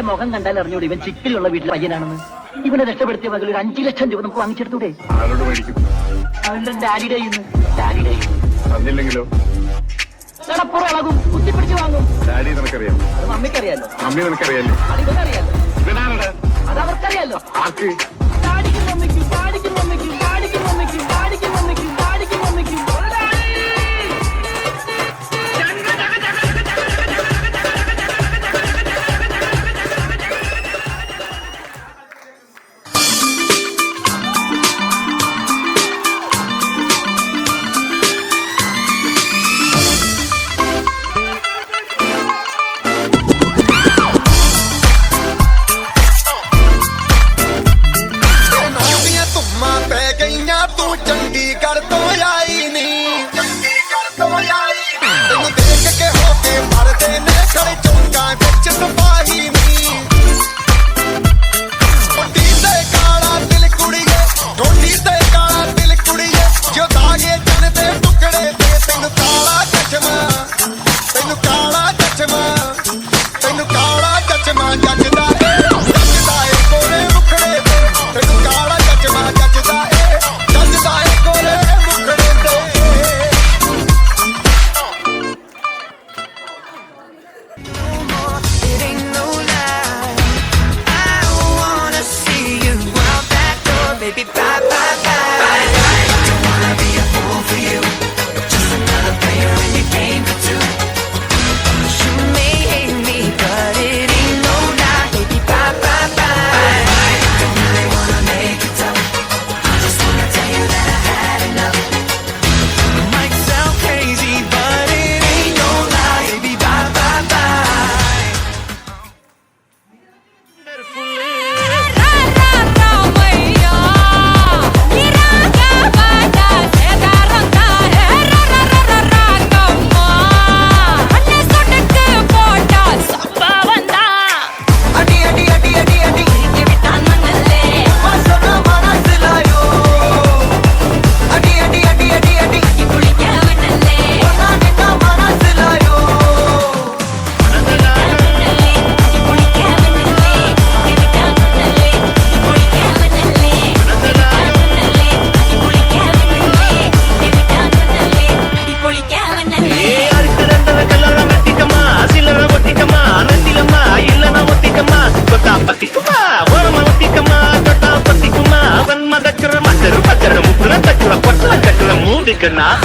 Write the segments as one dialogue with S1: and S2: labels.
S1: മുഖം കണ്ടാൽ അറിഞ്ഞൂടെ ഇവൻ ചിക്കിലുള്ള വീട്ടിലെ പയ്യനാണെന്ന്. ഇവനെ രക്ഷപ്പെടുത്തിയ മകൾ ഒരു 5 ലക്ഷം രൂപ നമുക്ക് വാങ്ങിച്ചെടുത്തൂടെ? അവന്റെ ഡാഡിയുടെ തന്നില്ലെങ്കിലോ പുറളകും കുത്തിപ്പിടിച്ച് വാങ്ങും. ഡാഡി നിനക്കറിയാം, മമ്മിക്കറിയാലോ, മമ്മി നിനക്കറിയാലോ, ഇവനറിയാലോ, അത് അവർക്കറിയാലോ. ആർക്ക്? ഡാഡിക്കും മമ്മിക്കും, ഡാഡിക്കും മമ്മിക്കും, ഡാഡിക്കും മമ്മിക്കും, ഡാഡിക്കും മമ്മിക്കും, ഡാഡിക്കും മമ്മിക്കും.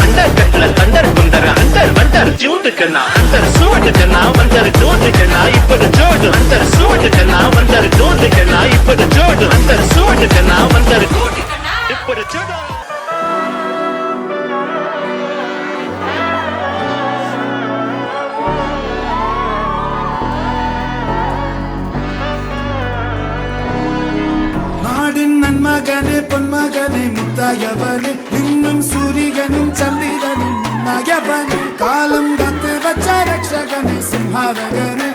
S1: अंडर कटल अंडर कुंदर अंडर वंडर जूट करना अंडर सोट करना वंडर जोट करना इपड़ जोट अंडर सोट करना वंडर जोट करना इपड़ जोट अंडर सोट करना वंडर जोट करना इपड़ जोट.
S2: மகனே பொன்மகனே முத்தாயவனே இன்னும் சூரியனும் சந்திரனும் நாயவனே காலம் காத்து வச்ச ரட்சகனே சிம்ஹாரகனே